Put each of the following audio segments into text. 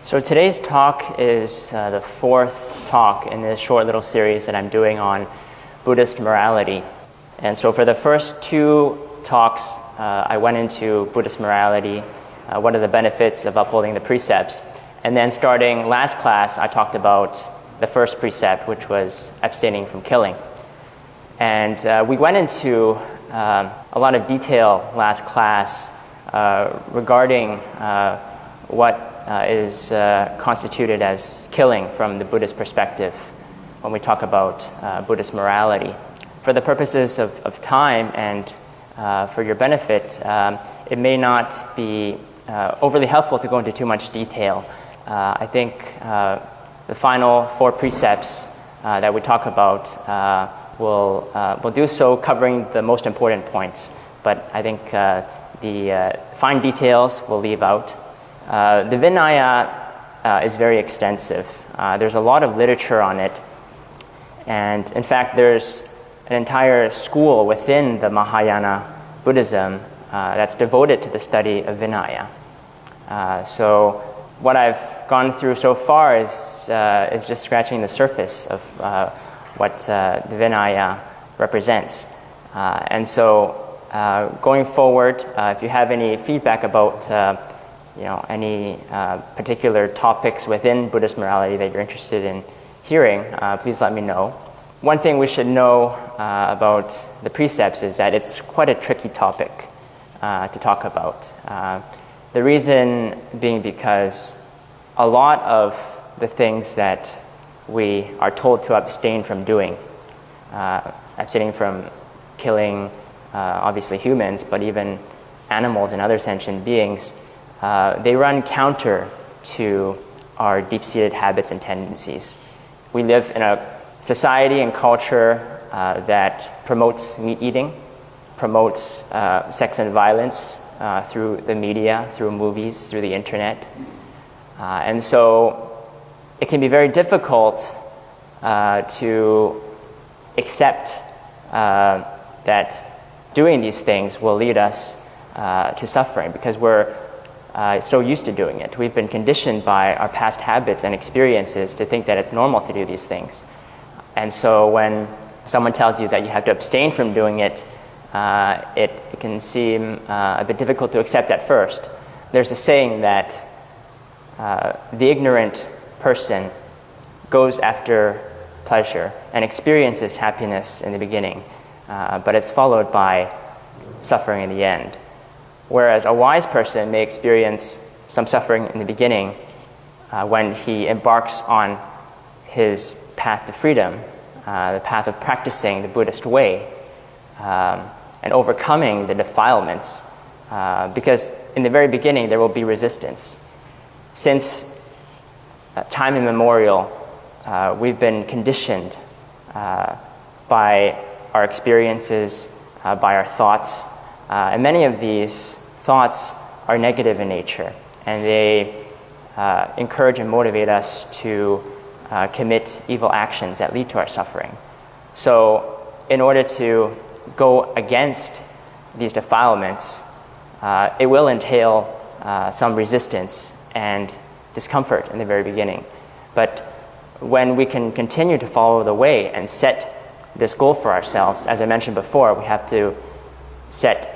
So today's talk is the fourth talk in this short little series that I'm doing on Buddhist morality. And so for the first two talks, I went into Buddhist morality, what are the benefits of upholding the precepts. And then starting last class, I talked about the first precept, which was abstaining from killing. And we went into a lot of detail last class regarding what is constituted as killing from the Buddhist perspective when we talk about Buddhist morality. For the purposes of time and for your benefit, it may not be overly helpful to go into too much detail. I think the final four precepts that we talk about will do so covering the most important points, but I think the fine details we'll leave out. The Vinaya is very extensive. There's a lot of literature on it, and in fact there's an entire school within the Mahayana Buddhism that's devoted to the study of Vinaya. So what I've gone through so far is just scratching the surface of what the Vinaya represents. And so going forward, if you have any feedback about any particular topics within Buddhist morality that you're interested in hearing, please let me know. One thing we should know about the precepts is that it's quite a tricky topic to talk about. The reason being because a lot of the things that we are told to abstain from doing, abstaining from killing obviously humans, but even animals and other sentient beings, they run counter to our deep-seated habits and tendencies. We live in a society and culture that promotes meat eating, promotes sex and violence through the media, through movies, through the internet. And so it can be very difficult to accept that doing these things will lead us to suffering because we're so used to doing it. We've been conditioned by our past habits and experiences to think that it's normal to do these things. And so when someone tells you that you have to abstain from doing it, it can seem a bit difficult to accept at first. There's a saying that the ignorant person goes after pleasure and experiences happiness in the beginning, but it's followed by suffering in the end. Whereas a wise person may experience some suffering in the beginning when he embarks on his path to freedom, the path of practicing the Buddhist way and overcoming the defilements, because in the very beginning there will be resistance. Since time immemorial, we've been conditioned by our experiences, by our thoughts, and many of these thoughts are negative in nature, and they encourage and motivate us to commit evil actions that lead to our suffering. So in order to go against these defilements, it will entail some resistance and discomfort in the very beginning. But when we can continue to follow the way and set this goal for ourselves, as I mentioned before, we have to set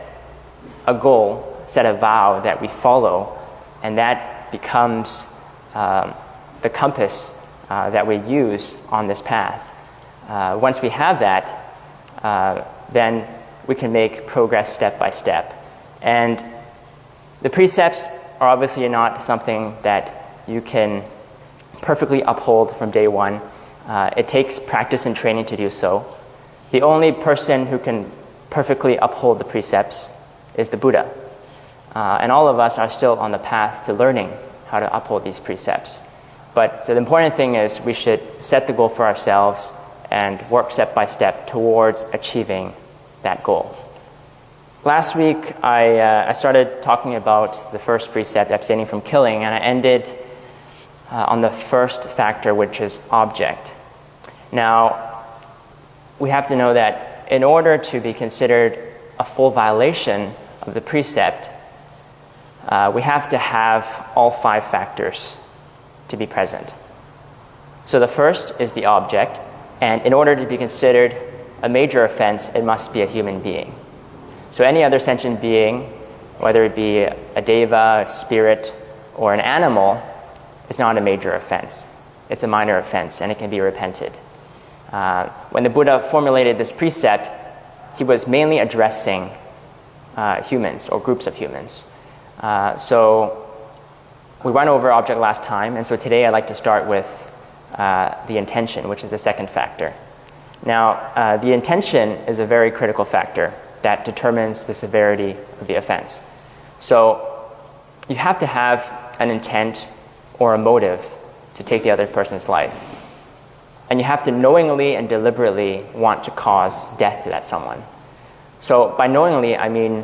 a goal, set a vow that we follow, and that becomes the compass that we use on this path. Once we have that, then we can make progress step by step. And the precepts are obviously not something that you can perfectly uphold from day one. It takes practice and training to do so. The only person who can perfectly uphold the precepts is the Buddha. And all of us are still on the path to learning how to uphold these precepts. But the important thing is we should set the goal for ourselves and work step by step towards achieving that goal. Last week, I started talking about the first precept, abstaining from killing, and I ended on the first factor, which is object. Now, we have to know that in order to be considered a full violation of the precept, we have to have all five factors to be present. So the first is the object, and in order to be considered a major offense, it must be a human being. So any other sentient being, whether it be a deva, a spirit, or an animal, is not a major offense. It's a minor offense, and it can be repented. When the Buddha formulated this precept, he was mainly addressing humans or groups of humans. So we went over object last time, and so today I'd like to start with the intention, which is the second factor. Now, the intention is a very critical factor that determines the severity of the offense. So you have to have an intent or a motive to take the other person's life. And you have to knowingly and deliberately want to cause death to that someone. So by knowingly, I mean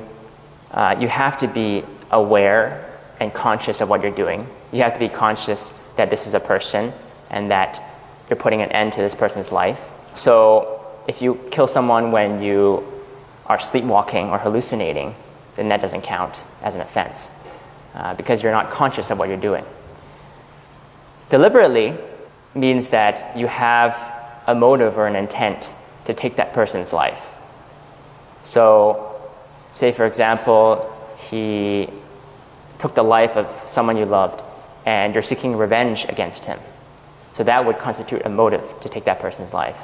you have to be aware and conscious of what you're doing. You have to be conscious that this is a person and that you're putting an end to this person's life. So if you kill someone when you are sleepwalking or hallucinating, then that doesn't count as an offense because you're not conscious of what you're doing. Deliberately means that you have a motive or an intent to take that person's life. So say, for example, he took the life of someone you loved and you're seeking revenge against him. So that would constitute a motive to take that person's life.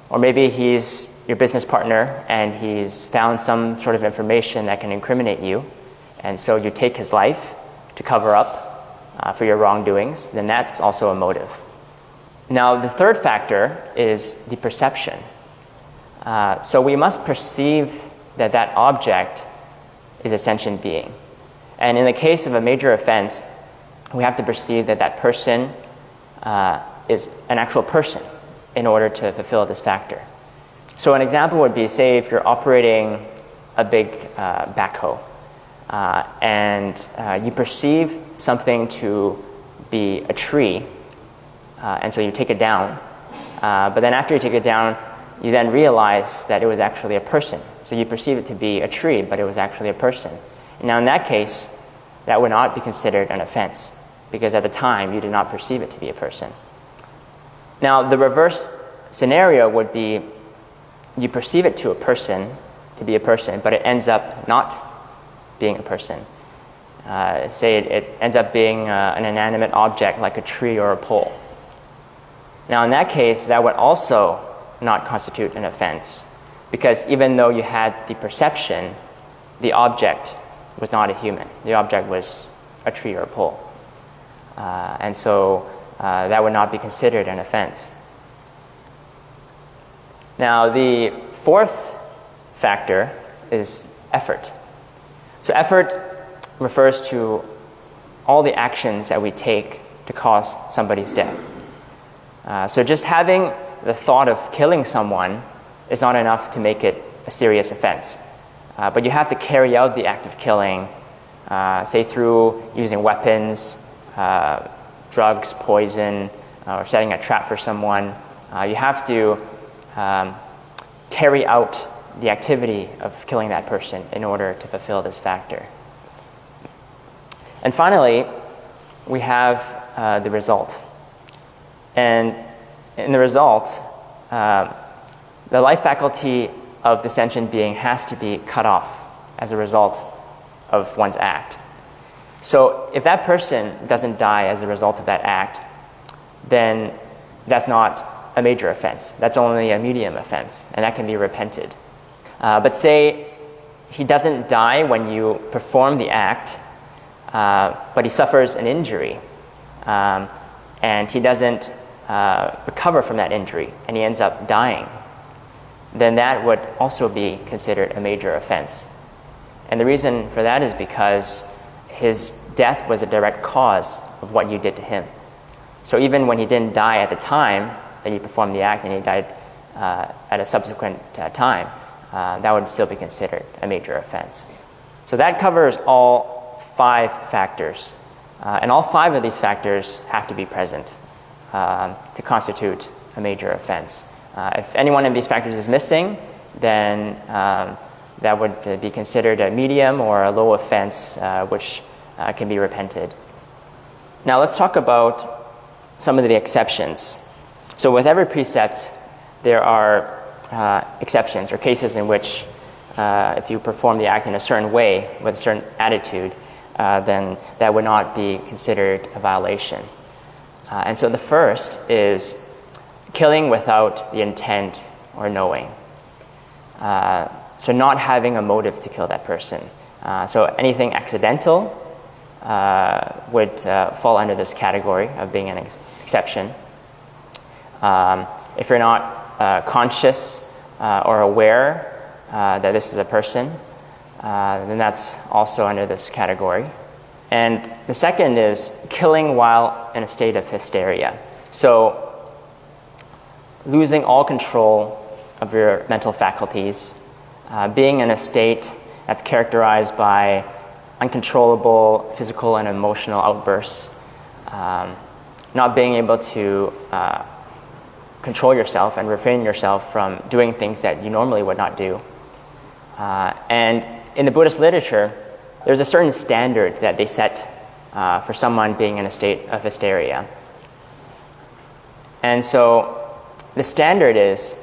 Or maybe he's your business partner and he's found some sort of information that can incriminate you, and so you take his life to cover up for your wrongdoings, then that's also a motive. Now, the third factor is the perception. So we must perceive that that object is a sentient being. And in the case of a major offense, we have to perceive that that person is an actual person in order to fulfill this factor. So an example would be, say, if you're operating a big backhoe and you perceive something to be a tree, and so you take it down, but then after you take it down, you then realize that it was actually a person. So you perceive it to be a tree, but it was actually a person. Now in that case, that would not be considered an offense, because at the time you did not perceive it to be a person. Now the reverse scenario would be you perceive it to be a person, but it ends up not being a person. Say it ends up being an inanimate object like a tree or a pole. Now in that case, that would also not constitute an offense, because even though you had the perception, the object was not a human. The object was a tree or a pole. And so that would not be considered an offense. Now the fourth factor is effort. So effort refers to all the actions that we take to cause somebody's death. So just having the thought of killing someone is not enough to make it a serious offense. But you have to carry out the act of killing, say through using weapons, drugs, poison, or setting a trap for someone. You have to carry out the activity of killing that person in order to fulfill this factor. And finally, we have the result. And in the result, the life faculty of the sentient being has to be cut off as a result of one's act. So if that person doesn't die as a result of that act, then that's not a major offense. That's only a medium offense, and that can be repented. But say he doesn't die when you perform the act, but he suffers an injury, and he doesn't recover from that injury, and he ends up dying, then that would also be considered a major offense. And the reason for that is because his death was a direct cause of what you did to him. So even when he didn't die at the time that you performed the act and he died at a subsequent time, that would still be considered a major offense. So that covers all 5 factors. And all 5 of these factors have to be present to constitute a major offense. If any one of these factors is missing, then that would be considered a medium or a low offense, which can be repented. Now let's talk about some of the exceptions. So with every precept, there are exceptions or cases in which if you perform the act in a certain way with a certain attitude, then that would not be considered a violation. And so the first is killing without the intent or knowing. So not having a motive to kill that person. So anything accidental would fall under this category of being an exception. If you're not conscious or aware that this is a person, then that's also under this category. And the second is killing while in a state of hysteria. So losing all control of your mental faculties, being in a state that's characterized by uncontrollable physical and emotional outbursts, not being able to control yourself and refrain yourself from doing things that you normally would not do. And in the Buddhist literature, there's a certain standard that they set for someone being in a state of hysteria. And so the standard is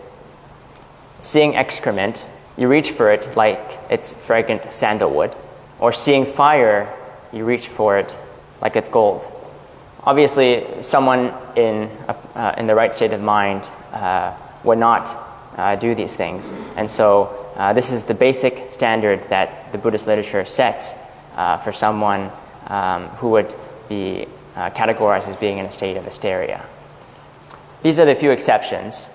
seeing excrement, you reach for it like it's fragrant sandalwood, or seeing fire, you reach for it like it's gold. Obviously, someone in the right state of mind would not do these things. And so this is the basic standard that the Buddhist literature sets for someone who would be categorized as being in a state of hysteria. These are the few exceptions.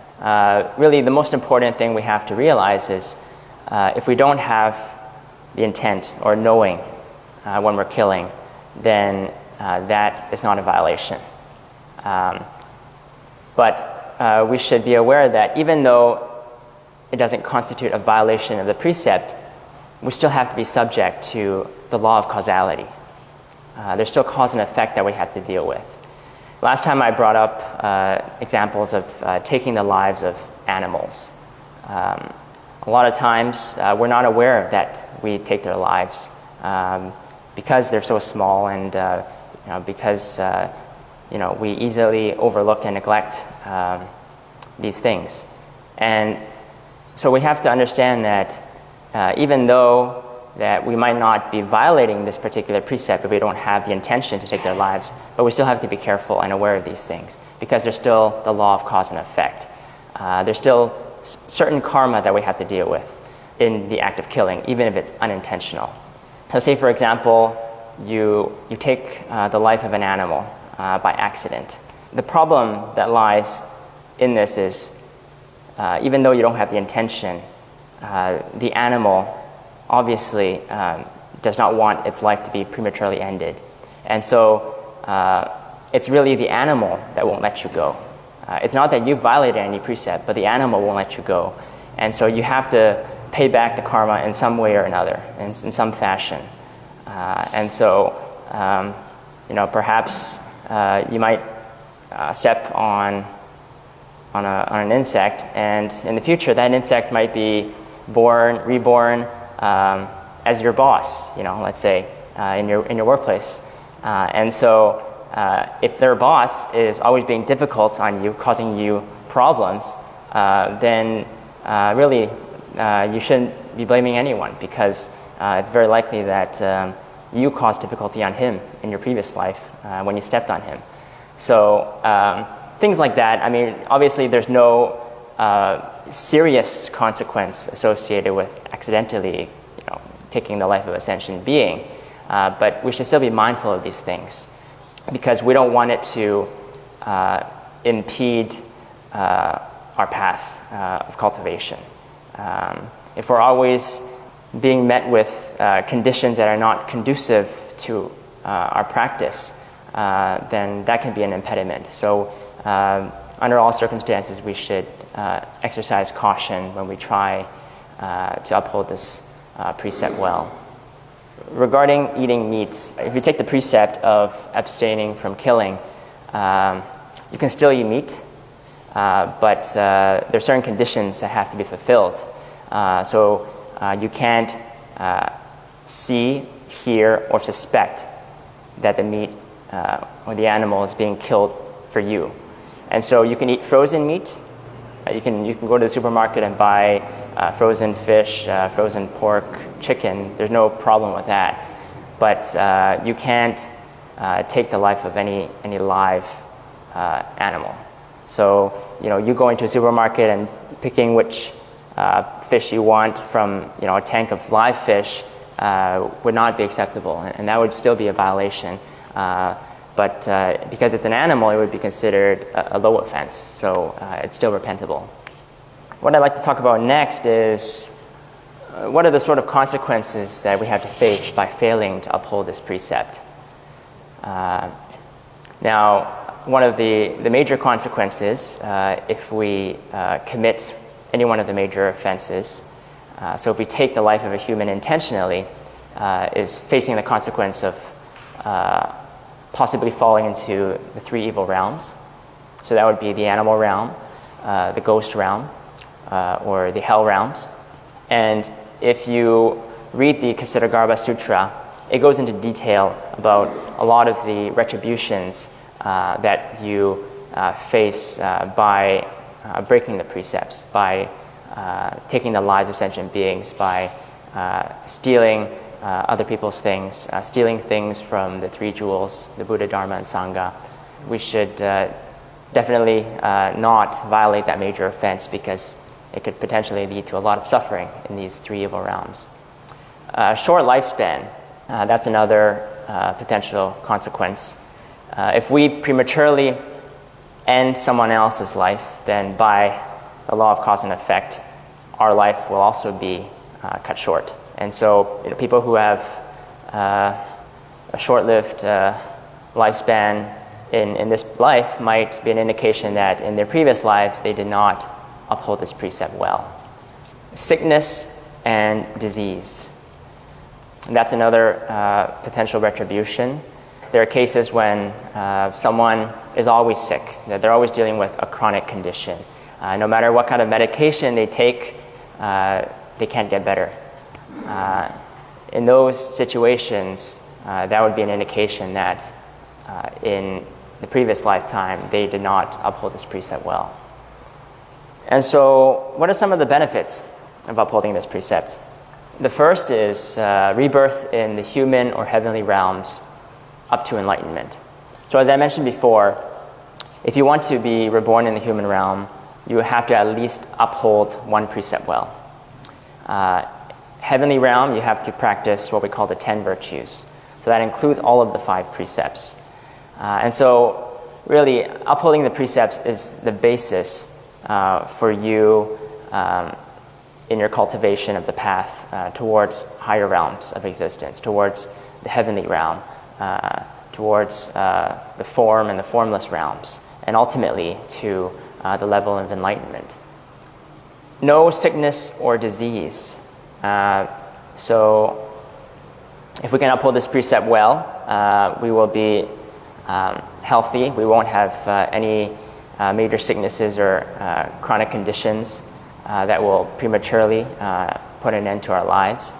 Really, the most important thing we have to realize is if we don't have the intent or knowing when we're killing, then that is not a violation. But we should be aware that even though it doesn't constitute a violation of the precept, we still have to be subject to the law of causality. There's still cause and effect that we have to deal with. Last time I brought up examples of taking the lives of animals. A lot of times we're not aware that we take their lives because they're so small and because we easily overlook and neglect these things. And so we have to understand that even though that we might not be violating this particular precept if we don't have the intention to take their lives, but we still have to be careful and aware of these things because there's still the law of cause and effect. There's still certain karma that we have to deal with in the act of killing, even if it's unintentional. So say, for example, you take the life of an animal by accident. The problem that lies in this is even though you don't have the intention, the animal obviously does not want its life to be prematurely ended. And so it's really the animal that won't let you go. It's not that you violated any precept, but the animal won't let you go. And so you have to pay back the karma in some way or another, in some fashion. And so, perhaps you might step on an insect, and in the future that insect might be reborn as your boss, let's say, in your workplace. And so if their boss is always being difficult on you, causing you problems, then really you shouldn't be blaming anyone because it's very likely that you caused difficulty on him in your previous life when you stepped on him. So things like that. I mean, obviously there's no serious consequence associated with accidentally taking the life of a sentient being, but we should still be mindful of these things because we don't want it to impede our path of cultivation. If we're always being met with conditions that are not conducive to our practice, then that can be an impediment. So under all circumstances, we should exercise caution when we try to uphold this precept well. Regarding eating meats, if you take the precept of abstaining from killing, you can still eat meat, but there are certain conditions that have to be fulfilled. So you can't see, hear, or suspect that the meat or the animal is being killed for you. And so you can eat frozen meat. You can go to the supermarket and buy frozen fish, frozen pork, chicken. There's no problem with that. But you can't take the life of any live animal. So you go into a supermarket and picking which fish you want from a tank of live fish would not be acceptable, and that would still be a violation. But because it's an animal, it would be considered a low offense, so it's still repentable. What I'd like to talk about next is what are the sort of consequences that we have to face by failing to uphold this precept. Now, one of the major consequences if we commit any one of the major offenses, so if we take the life of a human intentionally, is facing the consequence of possibly falling into the three evil realms. So that would be the animal realm, the ghost realm, or the hell realms. And if you read the Kshitigarbha Sutra, it goes into detail about a lot of the retributions that you face by breaking the precepts, by taking the lives of sentient beings, by stealing other people's things, stealing things from the three jewels, the Buddha, Dharma, and Sangha. We should definitely not violate that major offense because it could potentially lead to a lot of suffering in these three evil realms. Short lifespan, that's another potential consequence. If we prematurely end someone else's life, then by the law of cause and effect, our life will also be cut short. And so people who have a short-lived lifespan in this life might be an indication that in their previous lives they did not uphold this precept well. Sickness and disease. And that's another potential retribution. There are cases when someone is always sick, that they're always dealing with a chronic condition. No matter what kind of medication they take, they can't get better. In those situations, that would be an indication that in the previous lifetime, they did not uphold this precept well. And so, what are some of the benefits of upholding this precept? The first is rebirth in the human or heavenly realms up to enlightenment. So as I mentioned before, if you want to be reborn in the human realm, you have to at least uphold one precept well. Heavenly realm, you have to practice what we call the 10 virtues. So that includes all of the 5 precepts. And so really, upholding the precepts is the basis for you in your cultivation of the path towards higher realms of existence, towards the heavenly realm, towards the form and the formless realms, and ultimately to the level of enlightenment. No sickness or disease. So if we can uphold this precept well, we will be healthy. We won't have any major sicknesses or chronic conditions that will prematurely put an end to our lives.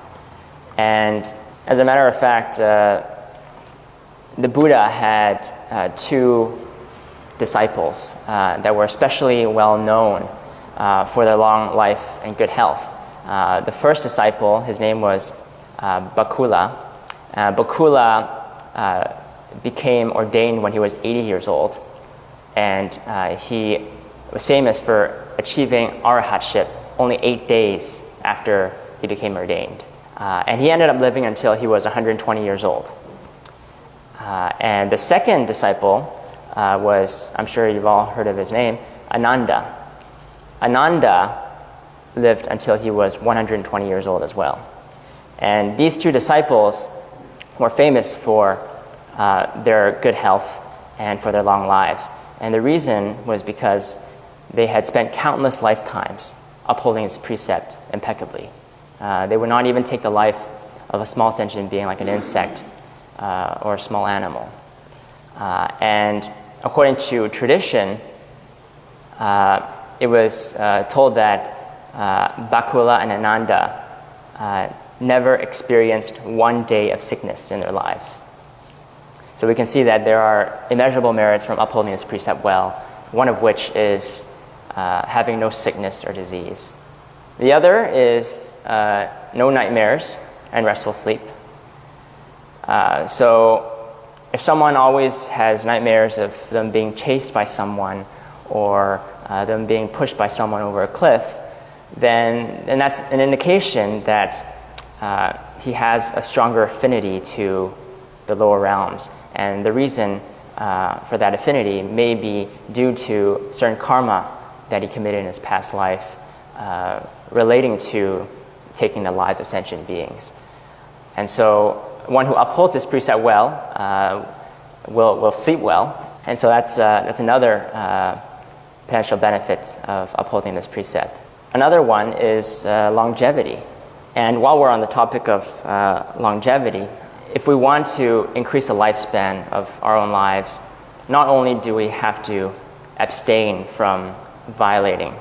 And as a matter of fact, the Buddha had 2 disciples that were especially well known for their long life and good health. The first disciple, his name was Bakula. Bakula became ordained when he was 80 years old, and he was famous for achieving arahatship only 8 days after he became ordained. And he ended up living until he was 120 years old. And the second disciple was, I'm sure you've all heard of his name, Ananda. Ananda lived until he was 120 years old as well. And these 2 disciples were famous for their good health and for their long lives. And the reason was because they had spent countless lifetimes upholding this precept impeccably. They would not even take the life of a small sentient being like an insect or a small animal. And according to tradition, it was told that Bakula and Ananda never experienced one day of sickness in their lives. So we can see that there are immeasurable merits from upholding this precept well, one of which is having no sickness or disease. The other is no nightmares and restful sleep. So if someone always has nightmares of them being chased by someone or them being pushed by someone over a cliff, then that's an indication that he has a stronger affinity to the lower realms. And the reason for that affinity may be due to certain karma that he committed in his past life relating to taking the lives of sentient beings. And so one who upholds this precept well will sleep well. And so that's another potential benefit of upholding this precept. Another one is longevity. And while we're on the topic of longevity, if we want to increase the lifespan of our own lives, not only do we have to abstain from violating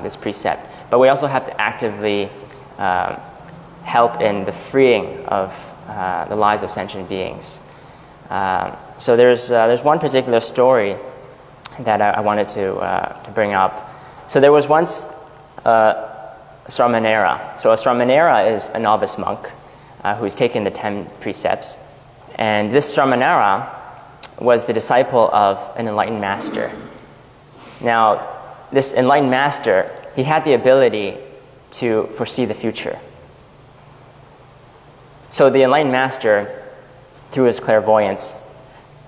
this precept, but we also have to actively help in the freeing of the lives of sentient beings. So there's one particular story that I wanted to bring up. So there was once a Surameraya. So a Surameraya is a novice monk who's taken the 10 precepts. And this Surameraya was the disciple of an enlightened master. Now, this enlightened master, he had the ability to foresee the future. So the enlightened master, through his clairvoyance,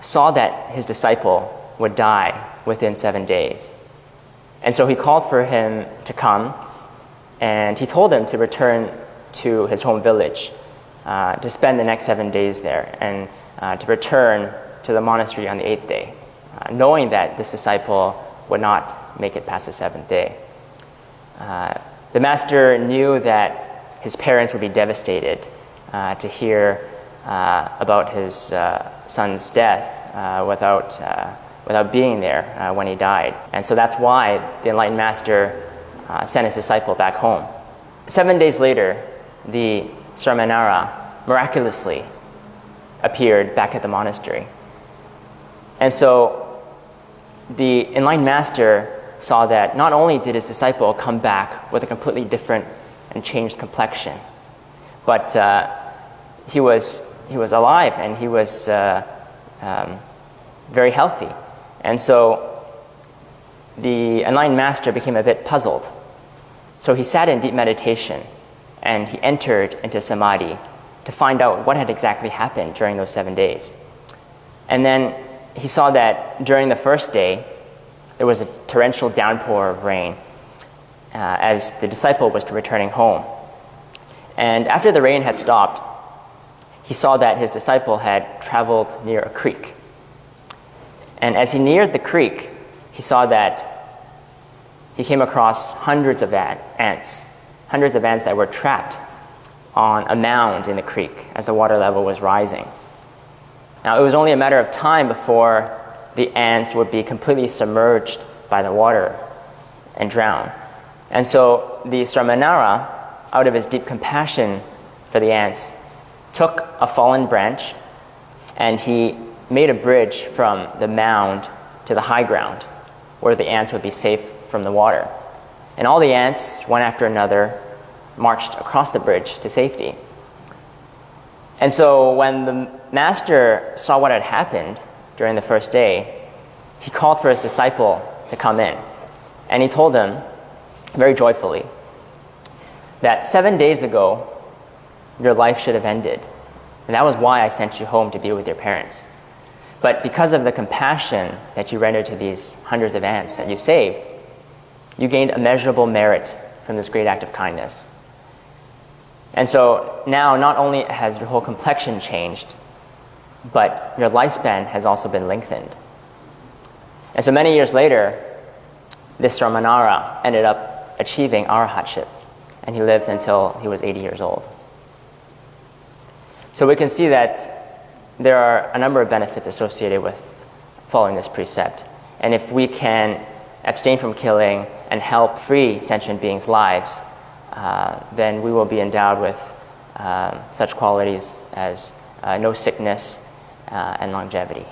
saw that his disciple would die within 7 days. And so he called for him to come, and he told him to return to his home village, to spend the next 7 days there, and to return to the monastery on the 8th day, knowing that this disciple would not make it past the 7th day. The master knew that his parents would be devastated to hear about his son's death without being there when he died. And so that's why the enlightened master sent his disciple back home. 7 days later, the Surameraya miraculously appeared back at the monastery. And so the enlightened master saw that not only did his disciple come back with a completely different and changed complexion, but he was alive and he was very healthy. And so the enlightened master became a bit puzzled. So he sat in deep meditation and he entered into samadhi to find out what had exactly happened during those 7 days. And then he saw that during the first day, there was a torrential downpour of rain as the disciple was returning home. And after the rain had stopped, he saw that his disciple had traveled near a creek. And as he neared the creek, he saw that he came across hundreds of ants that were trapped on a mound in the creek as the water level was rising. Now, it was only a matter of time before the ants would be completely submerged by the water and drown. And so the Surameraya, out of his deep compassion for the ants, took a fallen branch and he made a bridge from the mound to the high ground where the ants would be safe from the water. And all the ants, one after another, marched across the bridge to safety. And so when the master saw what had happened during the first day, he called for his disciple to come in. And he told him, very joyfully, that 7 days ago, your life should have ended. And that was why I sent you home to be with your parents. But because of the compassion that you rendered to these hundreds of ants that you saved, you gained immeasurable merit from this great act of kindness. And so now not only has your whole complexion changed, but your lifespan has also been lengthened. And so many years later, this Surameraya ended up achieving arahatship, and he lived until he was 80 years old. So we can see that there are a number of benefits associated with following this precept. And if we can abstain from killing and help free sentient beings' lives, then we will be endowed with such qualities as no sickness, and longevity.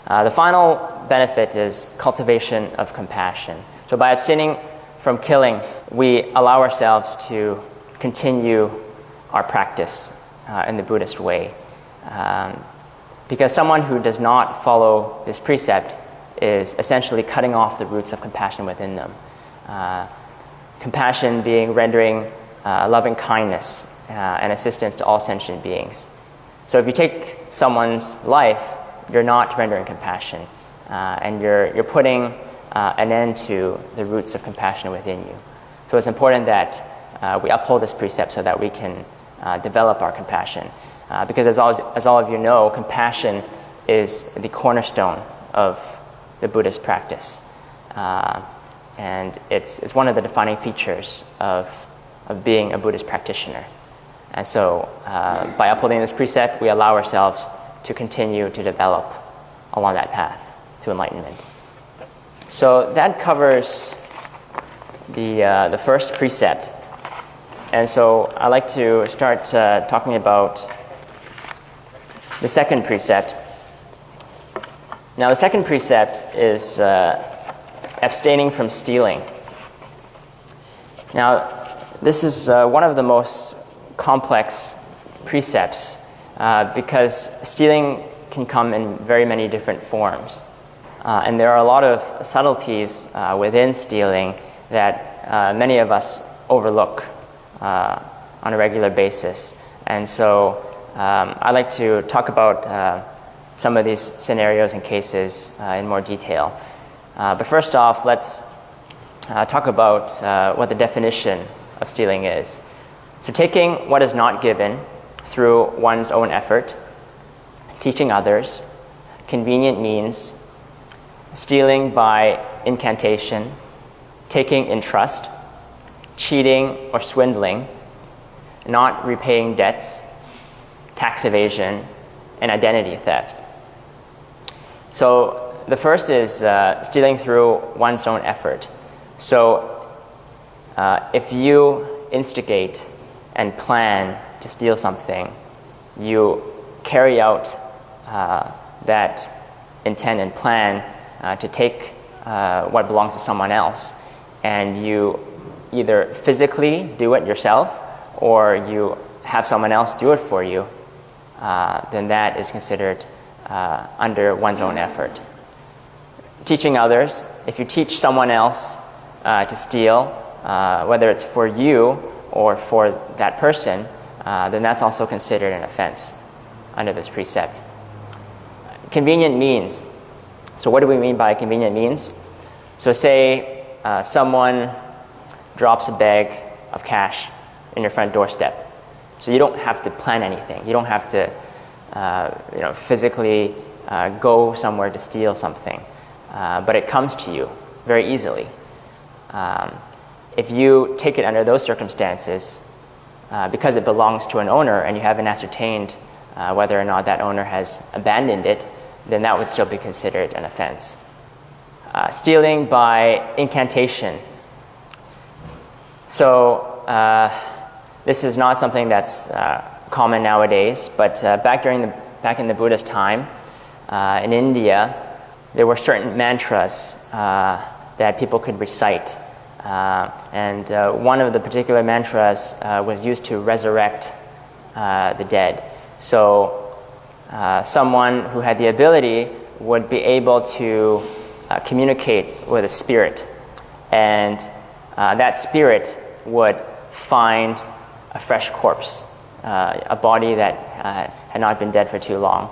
The final benefit is cultivation of compassion. So by abstaining from killing, we allow ourselves to continue our practice in the Buddhist way. Because someone who does not follow this precept is essentially cutting off the roots of compassion within them. Compassion being rendering loving kindness and assistance to all sentient beings. So if you take someone's life, you're not rendering compassion, and you're putting an end to the roots of compassion within you. So it's important that we uphold this precept so that we can develop our compassion. Because as all of you know, compassion is the cornerstone of the Buddhist practice. And it's one of the defining features of being a Buddhist practitioner. And so by upholding this precept, we allow ourselves to continue to develop along that path to enlightenment. So that covers the first precept. And so I'd like to start talking about the second precept. Now the second precept is abstaining from stealing. Now this is one of the most complex precepts because stealing can come in very many different forms. And there are a lot of subtleties within stealing that many of us overlook on a regular basis. And so I'd like to talk about some of these scenarios and cases in more detail. But first off, let's talk about what the definition of stealing is. So taking what is not given through one's own effort, teaching others, convenient means, stealing by incantation, taking in trust, cheating or swindling, not repaying debts, tax evasion, and identity theft. So the first is stealing through one's own effort. So if you instigate and plan to steal something, you carry out that intent and plan to take what belongs to someone else, and you either physically do it yourself or you have someone else do it for you, then that is considered under one's own effort. Teaching others, if you teach someone else to steal, whether it's for you or for that person, then that's also considered an offense under this precept. Convenient means. So what do we mean by convenient means? So say someone drops a bag of cash in your front doorstep. So you don't have to plan anything. You don't have to physically go somewhere to steal something. But it comes to you very easily. If you take it under those circumstances, because it belongs to an owner and you haven't ascertained whether or not that owner has abandoned it, then that would still be considered an offense. Stealing by incantation. So this is not something that's common nowadays, but back in the Buddhist time, in India, there were certain mantras that people could recite. And one of the particular mantras was used to resurrect the dead. So someone who had the ability would be able to communicate with a spirit, and that spirit would find a fresh corpse, a body that had not been dead for too long,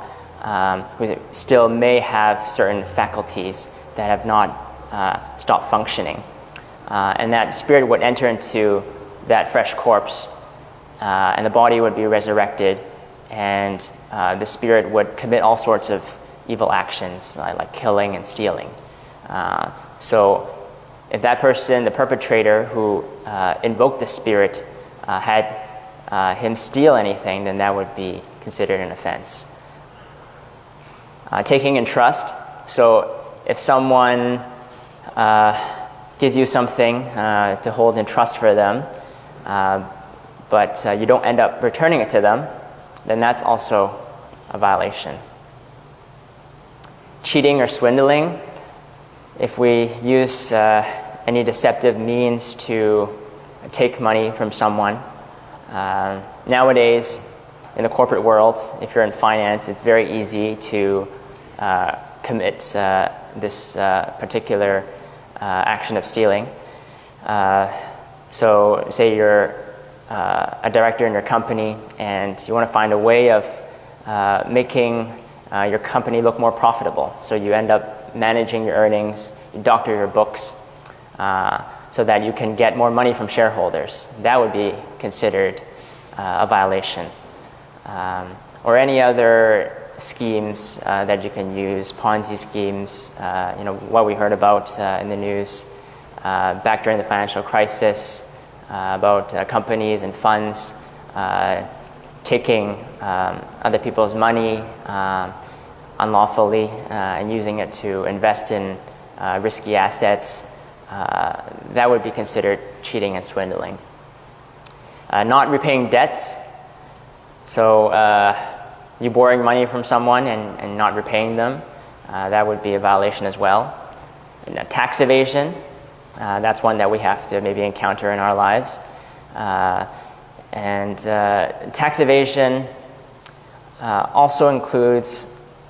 who still may have certain faculties that have not stopped functioning. And that spirit would enter into that fresh corpse, and the body would be resurrected, and the spirit would commit all sorts of evil actions, like killing and stealing. So if that person, the perpetrator who invoked the spirit, had him steal anything, then that would be considered an offense. Taking in trust. So if someone gives you something to hold in trust for them, but you don't end up returning it to them, then that's also a violation. Cheating or swindling, if we use any deceptive means to take money from someone. Nowadays, in the corporate world, if you're in finance, it's very easy to commit this particular action of stealing. So say you're a director in your company and you want to find a way of making your company look more profitable. So you end up managing your earnings, you doctor your books, so that you can get more money from shareholders. That would be considered a violation. Or any other schemes that you can use, Ponzi schemes, what we heard about in the news back during the financial crisis, about companies and funds taking other people's money unlawfully and using it to invest in risky assets. That would be considered cheating and swindling. Not repaying debts. So you borrowing money from someone and not repaying them, that would be a violation as well. And tax evasion, that's one that we have to maybe encounter in our lives. And tax evasion also includes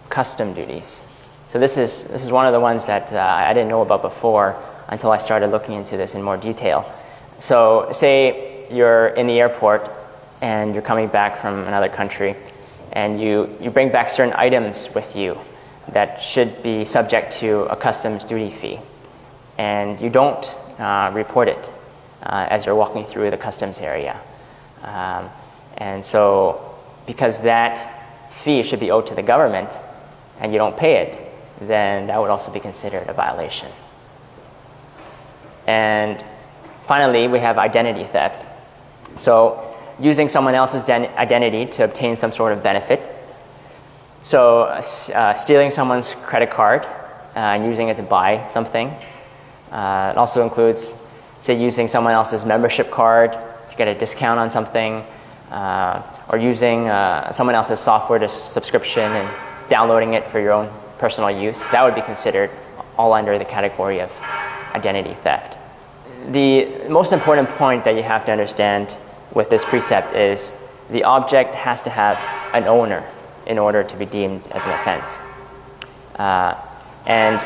custom duties. So this is one of the ones that I didn't know about before until I started looking into this in more detail. So say you're in the airport and you're coming back from another country and you bring back certain items with you that should be subject to a customs duty fee, and you don't report it as you're walking through the customs area. And so because that fee should be owed to the government and you don't pay it, then that would also be considered a violation. And finally, we have identity theft. So using someone else's identity to obtain some sort of benefit. So stealing someone's credit card and using it to buy something. It also includes, say, using someone else's membership card to get a discount on something, or using someone else's software to subscription and downloading it for your own personal use. That would be considered all under the category of identity theft. The most important point that you have to understand with this precept is the object has to have an owner in order to be deemed as an offense. And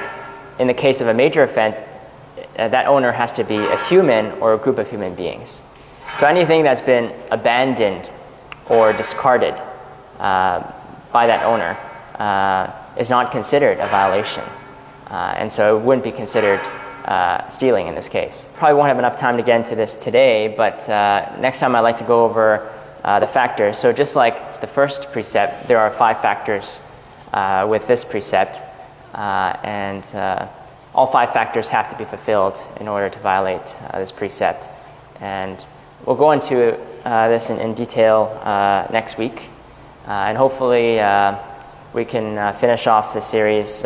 in the case of a major offense, that owner has to be a human or a group of human beings. So anything that's been abandoned or discarded by that owner is not considered a violation. And so it wouldn't be considered stealing in this case. Probably won't have enough time to get into this today, but next time I'd like to go over the factors. So just like the first precept, there are 5 factors with this precept, and all 5 factors have to be fulfilled in order to violate this precept. And we'll go into this in detail next week, and hopefully we can finish off the series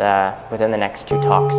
within the next 2 talks.